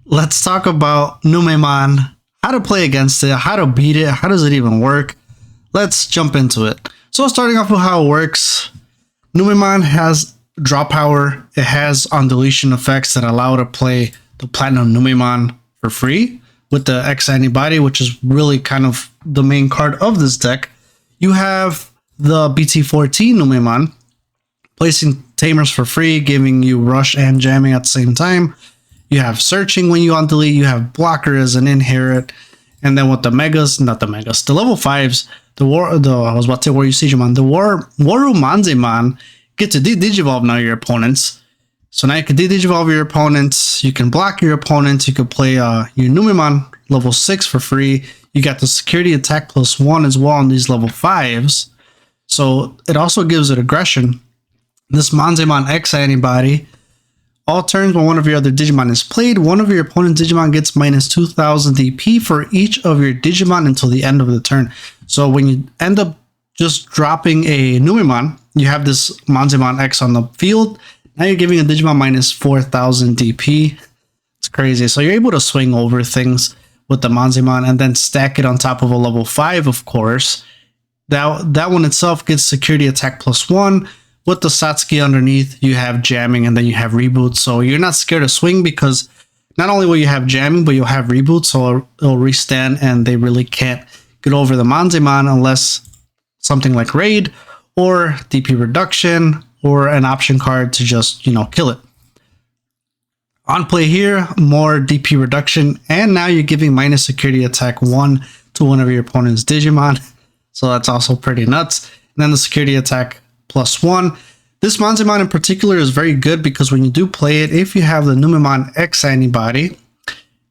let's talk about Numemon, how to play against it, how to beat it, how does it even work. Let's jump into it. So starting off with how it works, Numemon has draw power. It has on deletion effects that allow it to play the Platinum Numemon for free with the X Antibody, which is really kind of the main card of this deck. You have the BT14 Numemon, placing tamers for free, giving you rush and jamming at the same time. You have searching when you on delete. You have blocker as an inherit, and then with the megas, not the megas, the level 5s, I was about to say Waru Digimon, the Waru Manzemon get to digivolve now your opponents. So now you can digivolve your opponents. You can block your opponents. You can play your Numemon level 6 for free. You got the security attack +1 as well on these level 5s. So it also gives it aggression. This Manzemon X Antibody, all turns when one of your other Digimon is played, one of your opponent's Digimon gets minus 2000 DP for each of your Digimon until the end of the turn. So when you end up just dropping a Numemon, you have this Manzemon X on the field. Now you're giving a Digimon minus 4000 DP. It's crazy. So you're able to swing over things with the Manzemon and then stack it on top of a level 5, of course. That one itself gets security attack +1. With the Satsuki underneath, you have jamming and then you have reboot. So you're not scared to swing because not only will you have jamming, but you'll have reboot. So it'll restand and they really can't get over the Manzemon unless something like raid or DP reduction or an option card to just, kill it. On play here, more DP reduction. And now you're giving minus security attack 1 to one of your opponent's Digimon. So that's also pretty nuts. And then the security attack +1. This Manzemon in particular is very good because when you do play it, if you have the Numemon X Antibody,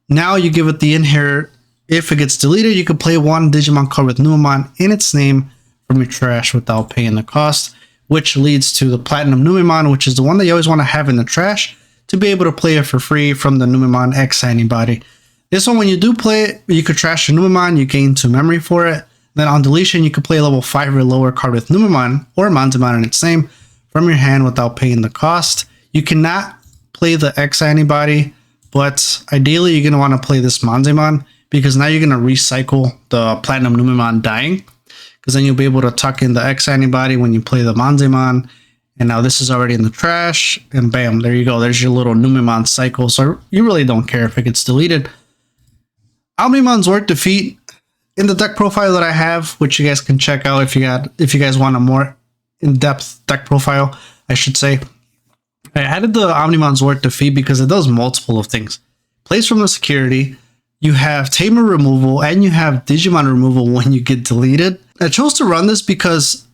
now you give it the inherit. If it gets deleted, you can play one Digimon card with Numemon in its name from your trash without paying the cost, which leads to the Platinum Numemon, which is the one that you always want to have in the trash to be able to play it for free from the Numemon X Antibody. This one, when you do play it, you could trash your Numemon, you gain 2 memory for it. Then on deletion, you can play a level 5 or lower card with Numemon or Manzemon in its name from your hand without paying the cost. You cannot play the X Antibody, but ideally you're going to want to play this Manzemon because now you're going to recycle the Platinum Numemon dying, because then you'll be able to tuck in the X Antibody when you play the Manzemon. And now this is already in the trash, and bam, there you go. There's your little Numemon cycle. So you really don't care if it gets deleted. Omnimon's Ward Defeat. In the deck profile that I have, which you guys can check out if you guys want a more in-depth deck profile, I should say, I added the Omnimon's Ward Defeat because it does multiple of things. Plays from the security, you have Tamer removal, and you have Digimon removal when you get deleted. I chose to run this because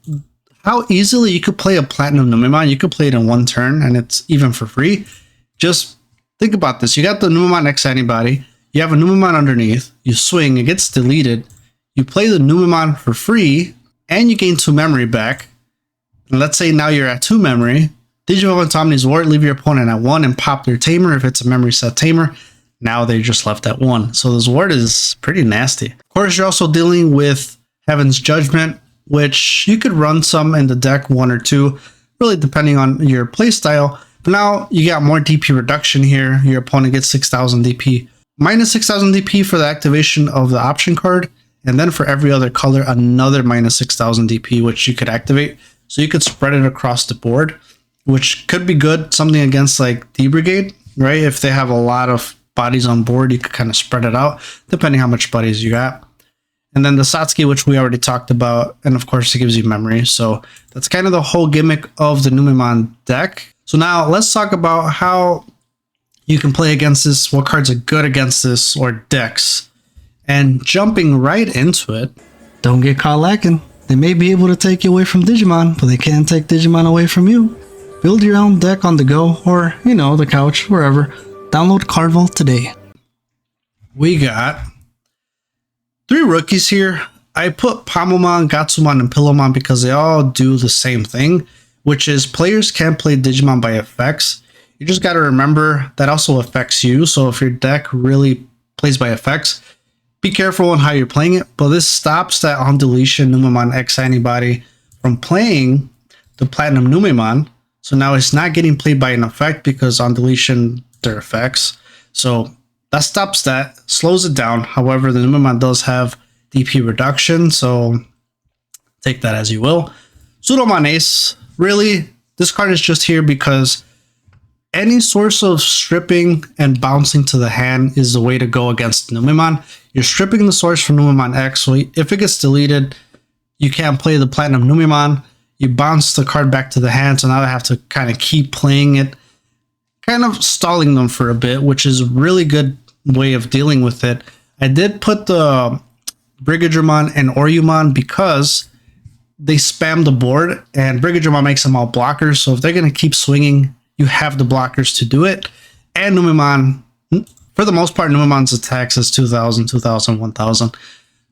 how easily you could play a Platinum Numemon. You could play it in one turn, and it's even for free. Just think about this. You got the Numemon X Antibody. You have a Numemon underneath, you swing, it gets deleted, you play the Numemon for free, and you gain 2 memory back. And let's say now you're at 2 memory, Digivolve into Omni's Ward, leave your opponent at 1 and pop their Tamer if it's a memory set Tamer. Now they're just left at 1. So this Ward is pretty nasty. Of course, you're also dealing with Heaven's Judgment, which you could run some in the deck, 1 or 2, really depending on your playstyle. But now you got more DP reduction here. Your opponent gets 6000 DP. Minus 6000 DP for the activation of the option card, and then for every other color, another minus 6000 DP, which you could activate. So you could spread it across the board, which could be good. Something against like D-Brigade, right? If they have a lot of bodies on board, you could kind of spread it out, depending how much bodies you got. And then the Satsuki, which we already talked about, and of course it gives you memory. So that's kind of the whole gimmick of the Numemon deck. So now let's talk about how you can play against this, what cards are good against this, or decks. And jumping right into it, don't get caught lacking. They may be able to take you away from Digimon, but they can't take Digimon away from you. Build your own deck on the go, or, the couch, wherever. Download Card Vault today. We got 3 rookies here. I put Pamomon, Gatsumon, and Pillowmon because they all do the same thing, which is players can't play Digimon by effects. You just got to remember that also affects you. So if your deck really plays by effects, be careful on how you're playing it. But this stops that on deletion Numemon X Antibody from playing the Platinum Numemon. So now it's not getting played by an effect because on deletion, they're effects. So That stops that, slows it down. However, the Numemon does have DP reduction, so take that as you will. Numemon Is, really, this card is just here because any source of stripping and bouncing to the hand is the way to go against Numemon. You're stripping the source from Numemon X, so if it gets deleted, you can't play the Platinum Numemon. You bounce the card back to the hand, so now they have to kind of keep playing it, kind of stalling them for a bit, which is a really good way of dealing with it. I did put the Brigadramon and Oriyumon because they spam the board, and Brigadramon makes them all blockers, so if they're going to keep swinging, you have the blockers to do it. And Numemon, for the most part, Numemon's attacks is 2,000, 2,000, 1,000.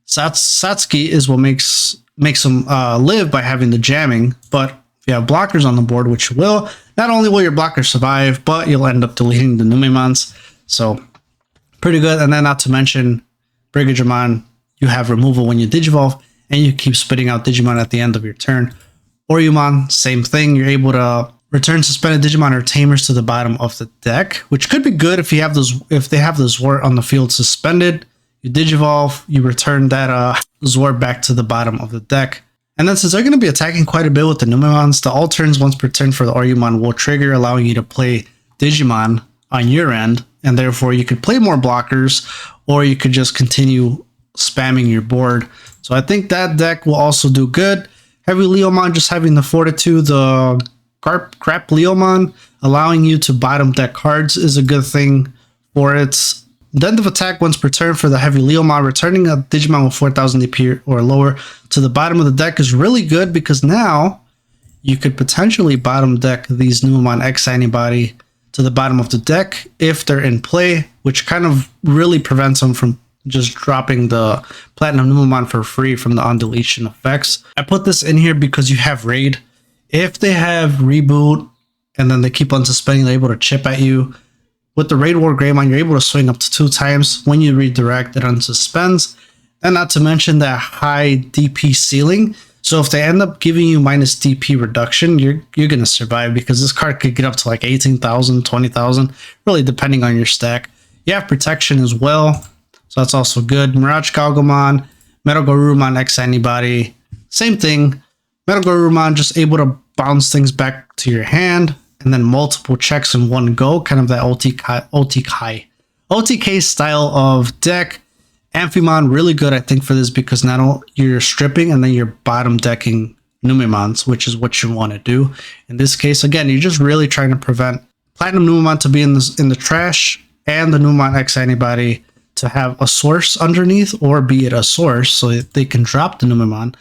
Satsuki is what makes them live by having the jamming, but if you have blockers on the board, which you will, not only will your blockers survive, but you'll end up deleting the Numemons. So pretty good. And then not to mention Brigadramon, you have removal when you Digivolve, and you keep spitting out Digimon at the end of your turn. Oriyumon, same thing. You're able to return suspended Digimon or Tamers to the bottom of the deck, which could be good if you have those. If they have the Zwart on the field suspended, you Digivolve, you return that Zwart back to the bottom of the deck. And then since they're going to be attacking quite a bit with the Numemons, the all turns once per turn for the Oriyumon will trigger, allowing you to play Digimon on your end, and therefore you could play more blockers, or you could just continue spamming your board. So I think that deck will also do good. Heavy Leomon, just having the Fortitude, the Crap Leomon, allowing you to bottom deck cards is a good thing for its end of attack once per turn for the Heavy Leomon. Returning a Digimon with 4,000 DP or lower to the bottom of the deck is really good because now you could potentially bottom deck these Numemon X Antibody to the bottom of the deck if they're in play, which kind of really prevents them from just dropping the Platinum Numemon for free from the on-deletion effects. I put this in here because you have Raid. If they have Reboot and then they keep on suspending, they're able to chip at you. With the Raid War Greymon, you're able to swing up to 2 times. When you redirect, it unsuspends. And not to mention that high DP ceiling. So if they end up giving you minus DP reduction, you're going to survive because this card could get up to like 18,000, 20,000, really depending on your stack. You have protection as well, so that's also good. Mirage Galgamon, Metal Garurumon X Antibody, same thing. Metal Garurumon just able to bounce things back to your hand, and then multiple checks in one go, kind of that OTK style of deck. Amphimon, really good, I think, for this because not only you're stripping and then you're bottom decking Numemons, which is what you want to do. In this case, again, you're just really trying to prevent Platinum Numemon to be in the trash and the Numemon X Antibody to have a source underneath, or be it a source so that they can drop the Numemon.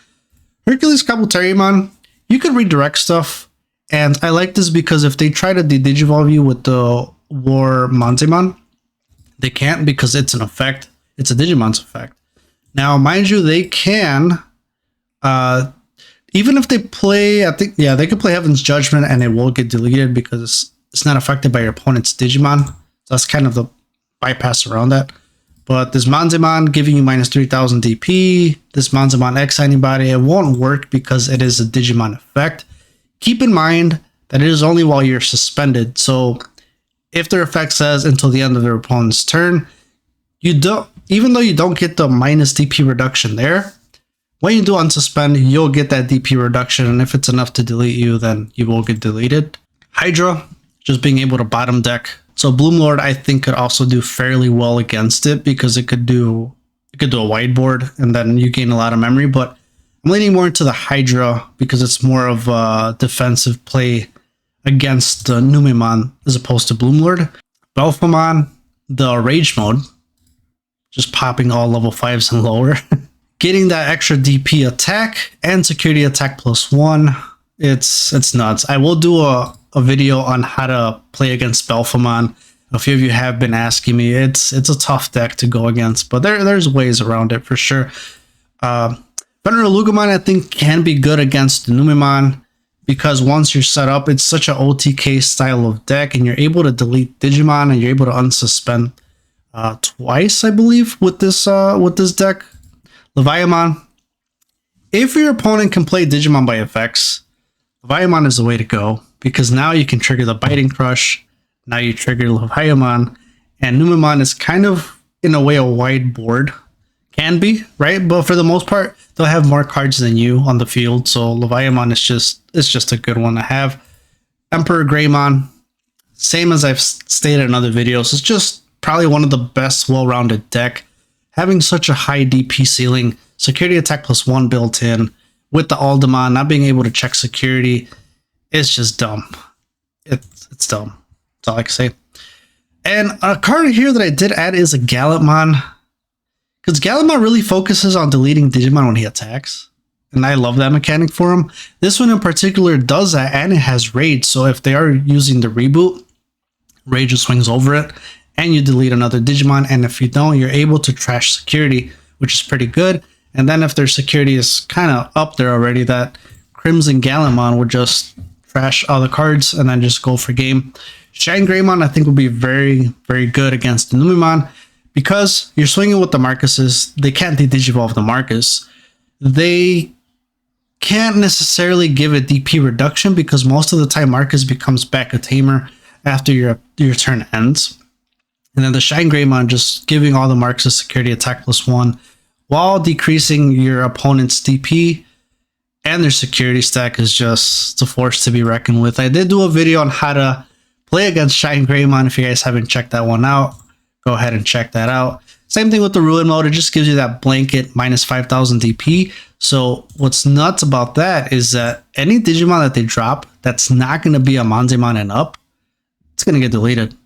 Hercules Kabuterimon, you could redirect stuff, and I like this because if they try to de-digivolve you with the War Manzimon, they can't because it's an effect. It's a Digimon's effect. Now, mind you, they can, even if they play, I think, yeah, they could play Heaven's Judgment and it will get deleted because it's not affected by your opponent's Digimon. So that's kind of the bypass around that. But this Manzimon giving you minus 3,000 DP, this Manzimon X Antibody, it won't work because it is a Digimon effect. Keep in mind that it is only while you're suspended. So if their effect says until the end of their opponent's turn, you don't, even though you don't get the minus DP reduction there, when you do unsuspend, you'll get that DP reduction, and if it's enough to delete you, then you will get deleted. Hydra, just being able to bottom deck. So Bloomlord, I think, could also do fairly well against it because it could do a whiteboard, and then you gain a lot of memory. But I'm leaning more into the Hydra because it's more of a defensive play against the Numemon as opposed to Bloomlord. Belphemon, the Rage mode, just popping all level 5s and lower. Getting that extra DP attack and security attack +1. It's nuts. I will do a video on how to play against Belphemon. A few of you have been asking me. It's a tough deck to go against, but there's ways around it for sure. Fenrir Lugumon, I think, can be good against the Numemon because once you're set up, it's such an OTK style of deck, and you're able to delete Digimon and you're able to unsuspend twice, I believe, with this deck. Leviamon, if your opponent can play Digimon by effects, Leviamon is the way to go because now you can trigger the Biting Crush. Now you trigger Leviamon, And Numemon is kind of, in a way, a wide board. Can be, right? But for the most part, they'll have more cards than you on the field. So Leviathan is just a good one to have. Emperor Greymon, same as I've stated in other videos, it's just probably one of the best well-rounded deck. Having such a high DP ceiling, security attack +1 built in, with the Alderman not being able to check security, it's just dumb. It's dumb. That's all I can say. And a card here that I did add is a Gallantmon, because Gallantmon really focuses on deleting Digimon when he attacks. And I love that mechanic for him. This one in particular does that, and it has Rage. So if they are using the reboot, Rage just swings over it, and you delete another Digimon. And if you don't, you're able to trash security, which is pretty good. And then if their security is kind of up there already, that Crimson Gallantmon would just trash all the cards and then just go for game. Shine Greymon, I think, would be very, very good against the Numemon, because you're swinging with the Marcuses. They can't de-digivolve the Marcus. They can't necessarily give a DP reduction, because most of the time Marcus becomes back a tamer after your turn ends. And then the Shine Greymon just giving all the Marcus security attack +1 while decreasing your opponent's DP, and their security stack is just a force to be reckoned with. I did do a video on how to play against Shine Greymon. If you guys haven't checked that one out, go ahead and check that out. Same thing with the Ruin mode. It just gives you that blanket -5,000 DP. So what's nuts about that is that any Digimon that they drop that's not going to be a Manzemon and up, it's going to get deleted.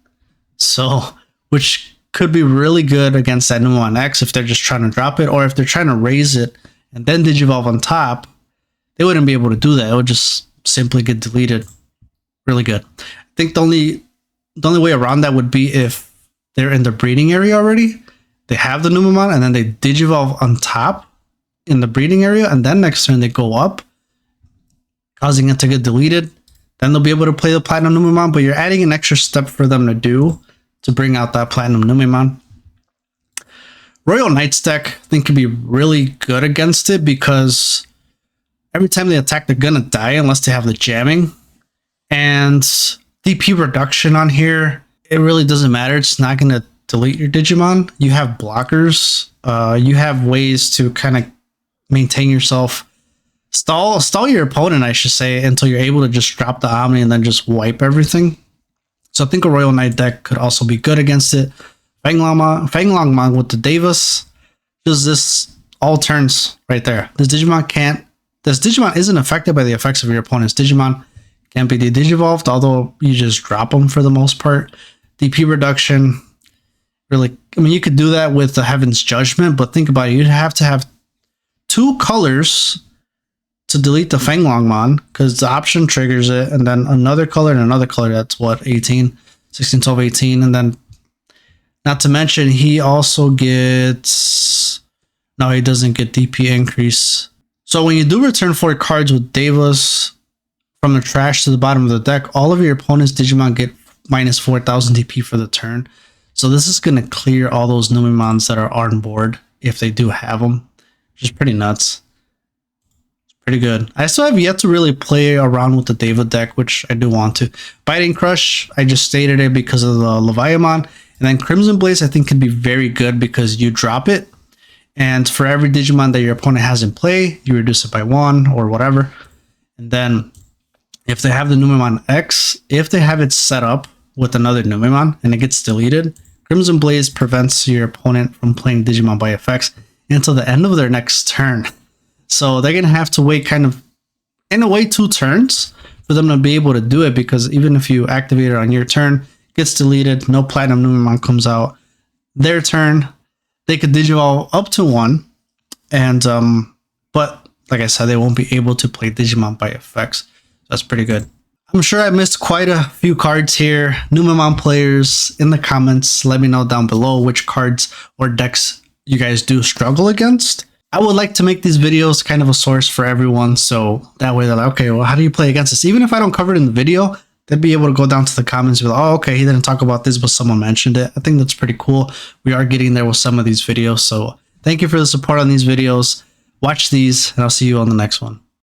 So, which could be really good against that Numemon X if they're just trying to drop it, or if they're trying to raise it and then Digivolve on top, they wouldn't be able to do that. It would just simply get deleted. Really good. I think the only way around that would be if they're in the breeding area already. They have the Numemon and then they Digivolve on top in the breeding area, and then next turn they go up, causing it to get deleted. Then they'll be able to play the Platinum Numemon, but you're adding an extra step for them to do to bring out that Platinum Numemon. Royal Knights deck, I think, could be really good against it, because every time they attack, they're gonna die unless they have the jamming. And DP reduction on here, it really doesn't matter. It's not gonna delete your Digimon. You have blockers. You have ways to kind of maintain yourself, stall your opponent, I should say, until you're able to just drop the Omni and then just wipe everything. So I think a Royal Knight deck could also be good against it. Fanglongmon with the Davis, just this all turns right there. This Digimon isn't affected by the effects of your opponent's Digimon. Can't be de-digivolved, although you just drop them for the most part. DP reduction, really, I mean, you could do that with the Heaven's Judgment, but think about it, you'd have to have 2 colors to delete the Fanglongmon, because the option triggers it, and then another color and another color. That's what, 18, 16, 12, 18. And then, not to mention, he also gets, no, he doesn't get DP increase. So when you do return 4 cards with Davis from the trash to the bottom of the deck, all of your opponent's Digimon get -4,000 DP for the turn. So this is going to clear all those Numemons that are on board, if they do have them, which is pretty nuts. It's pretty good. I still have yet to really play around with the David deck, which I do want to. Biting Crush, I just stated it because of the Leviathan. And then Crimson Blaze, I think, could be very good because you drop it, and for every Digimon that your opponent has in play, you reduce it by 1 or whatever. And then if they have the Numemon X, if they have it set up with another Numemon and it gets deleted, Crimson Blaze prevents your opponent from playing Digimon by effects until the end of their next turn. So they're going to have to wait kind of, in a way, 2 turns for them to be able to do it, because even if you activate it on your turn, it gets deleted, no Platinum Numemon comes out. Their turn, they could Digivolve up to 1, and but like I said, they won't be able to play Digimon by effects. That's pretty good. I'm sure I missed quite a few cards here. Numemon players, in the comments, let me know down below which cards or decks you guys do struggle against. I would like to make these videos kind of a source for everyone, so that way they're like, okay, well, how do you play against this? Even if I don't cover it in the video, they'd be able to go down to the comments and be like, oh, okay, he didn't talk about this, but someone mentioned it. I think that's pretty cool. We are getting there with some of these videos, so thank you for the support on these videos. Watch these, and I'll see you on the next one.